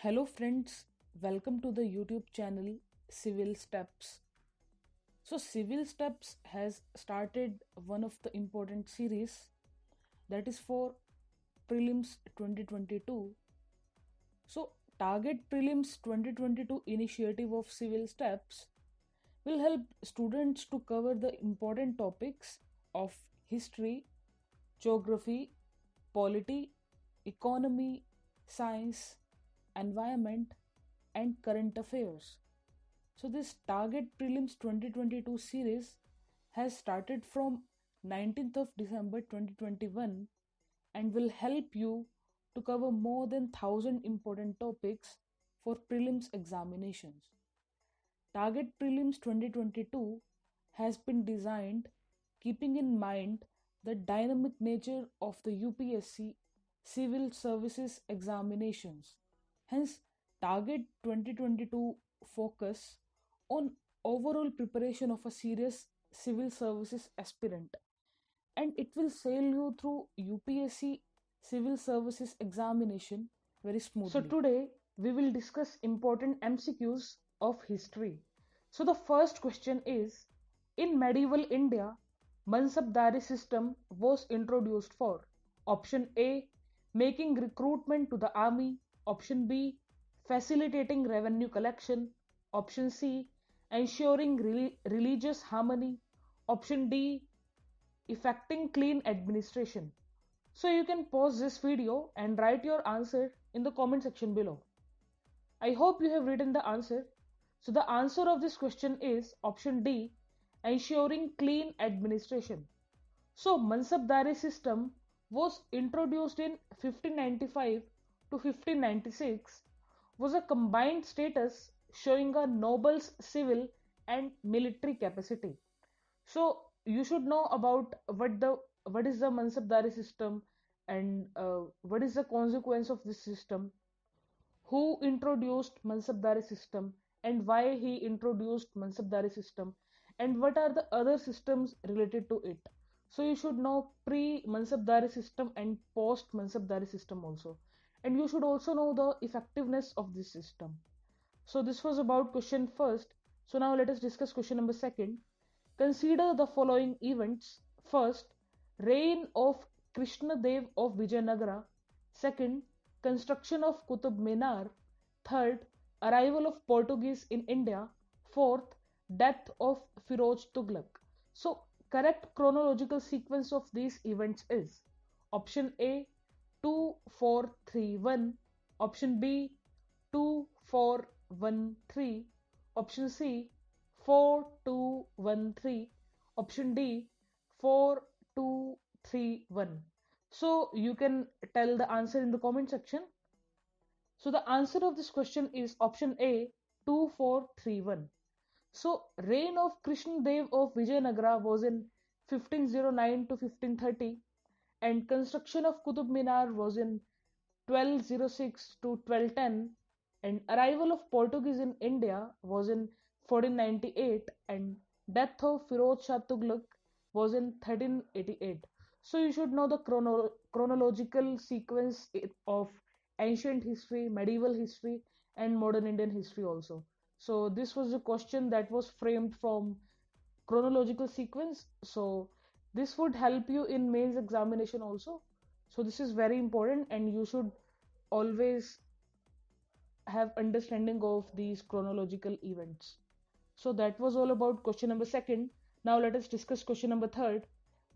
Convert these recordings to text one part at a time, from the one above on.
Hello friends, welcome to the YouTube channel Civilsteps. So Civilsteps has started one of the important series that is for Prelims 2022. So Target Prelims 2022 initiative of Civilsteps will help students to cover the important topics of history, geography, polity, economy, science, environment, and current affairs. So this Target Prelims 2022 series has started from 19th of December 2021 and will help you to cover more than 1000 important topics for prelims examinations. Target Prelims 2022 has been designed keeping in mind the dynamic nature of the UPSC Civil Services Examinations. Hence, Target 2022 focus on overall preparation of a serious civil services aspirant, and it will sail you through UPSC Civil Services Examination very smoothly. So today we will discuss important MCQs of history. So the first question is, in medieval India, Mansabdari system was introduced for option A, making recruitment to the army, option B, facilitating revenue collection, option C, ensuring religious harmony, option D, effecting clean administration. So you can pause this video and write your answer in the comment section below. I hope you have written the answer. So the answer of this question is option D, ensuring clean administration. So Mansabdari system was introduced in 1595 to 1596, was a combined status showing a noble's civil and military capacity. So you should know about what is the Mansabdari system, and what is the consequence of this system, who introduced Mansabdari system and why he introduced Mansabdari system, and what are the other systems related to it. So you should know pre-Mansabdari system and post-Mansabdari system also. And you should also know the effectiveness of this system. So this was about question first. So now let us discuss question number second. Consider the following events. First, reign of Krishna Dev of Vijayanagara. Second, construction of Qutub Minar. Third, arrival of Portuguese in India. Fourth, death of Firoz Tughlaq. So, correct chronological sequence of these events is option A 2431, option B 2413, option C 4213, option D 4231. So you can tell the answer in the comment section. So the answer of this question is option A 2431. So reign of Krishna Dev of Vijayanagara was in 1509 to 1530, and construction of Qutub Minar was in 1206 to 1210, and arrival of Portuguese in India was in 1498, and death of Firoz Shah Tughlaq was in 1388. So you should know the chronological sequence of ancient history, medieval history, and modern Indian history also. So this was a question that was framed from chronological sequence. So this would help you in mains examination also. So this is very important, and you should always have understanding of these chronological events. So that was all about question number second. Now let us discuss question number third.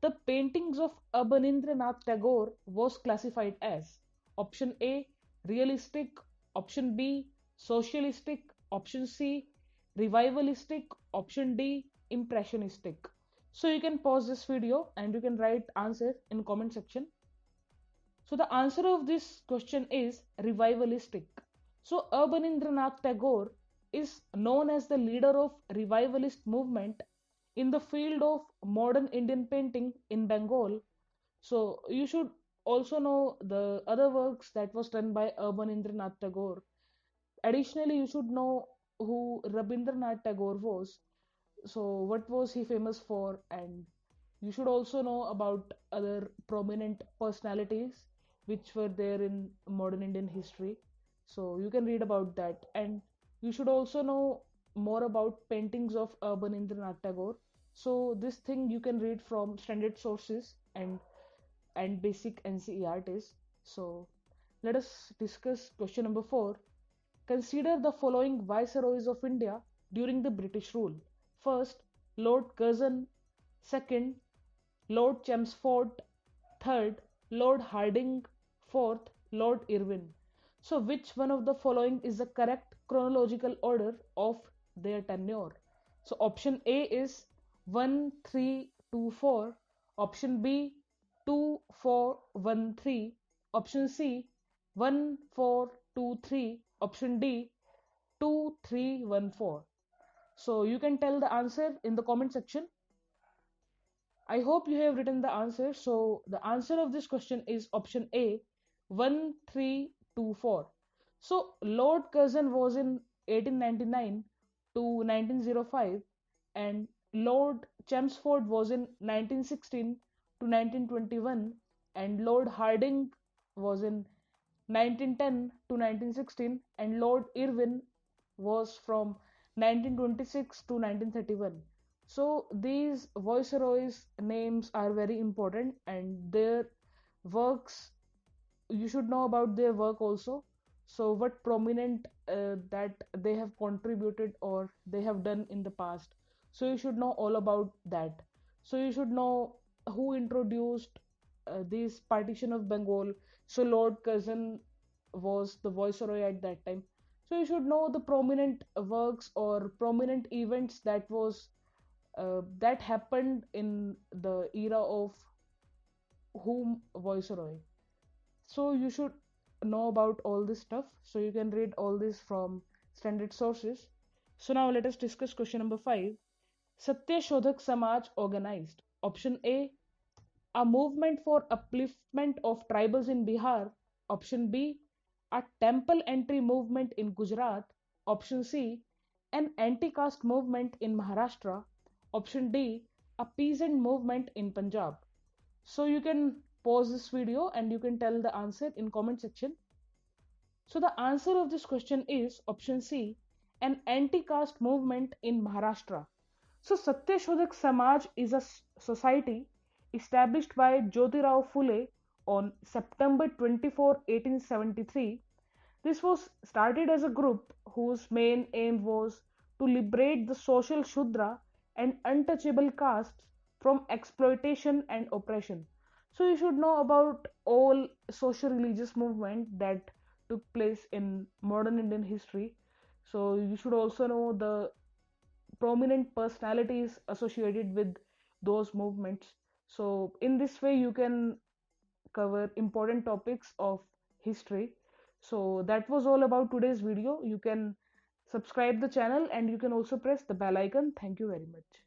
The paintings of Abanindranath Tagore was classified as option A realistic, option B socialistic, option C revivalistic, option D impressionistic. So you can pause this video and you can write answer in comment section. So the answer of this question is revivalistic. So Abanindranath Tagore is known as the leader of revivalist movement in the field of modern Indian painting in Bengal. So you should also know the other works that was done by Abanindranath Tagore. Additionally, you should know who Rabindranath Tagore was. So what was he famous for, and you should also know about other prominent personalities which were there in modern Indian history. So you can read about that. And you should also know more about paintings of Abanindranath Tagore. So this thing you can read from standard sources and basic NCERTs. So let us discuss question number 4. Consider the following viceroys of India during the British rule. First, Lord Curzon. Second, Lord Chelmsford. Third, Lord Hardinge. Fourth, Lord Irwin. So, which one of the following is the correct chronological order of their tenure? So, option A is 1, 3, 2, 4. Option B 2, 4, 1, 3. Option C 1, 4, 2, 3. Option D 2, 3, 1, 4. So, you can tell the answer in the comment section. I hope you have written the answer. So the answer of this question is option A, 1324. So Lord Curzon was in 1899 to 1905, and Lord Chelmsford was in 1916 to 1921, and Lord Hardinge was in 1910 to 1916, and Lord Irwin was from 1926 to 1931. So these viceroys' names are very important, and their works, you should know about their work also. So what prominent that they have contributed or they have done in the past. So you should know all about that. So you should know who introduced this partition of Bengal. So Lord Curzon was the viceroy at that time. So you should know the prominent works or prominent events that happened in the era of whom viceroy. So you should know about all this stuff. So you can read all this from standard sources. So now let us discuss question number 5. Satya Shodhak Samaj organized. Option A movement for upliftment of tribals in Bihar. Option B, a temple entry movement in Gujarat. Option C, an anti-caste movement in Maharashtra. Option D, a peasant movement in Punjab. So you can pause this video and you can tell the answer in comment section. So the answer of this question is option C, an anti-caste movement in Maharashtra. So Satya Shodhak Samaj is a society established by Jyotirao Phule on September 24, 1873. This was started as a group whose main aim was to liberate the social Shudra and untouchable castes from exploitation and oppression. So you should know about all social religious movement that took place in modern Indian history. So you should also know the prominent personalities associated with those movements. So in this way you can cover important topics of history. So that was all about today's video. You can subscribe the channel and you can also press the bell icon. Thank you very much.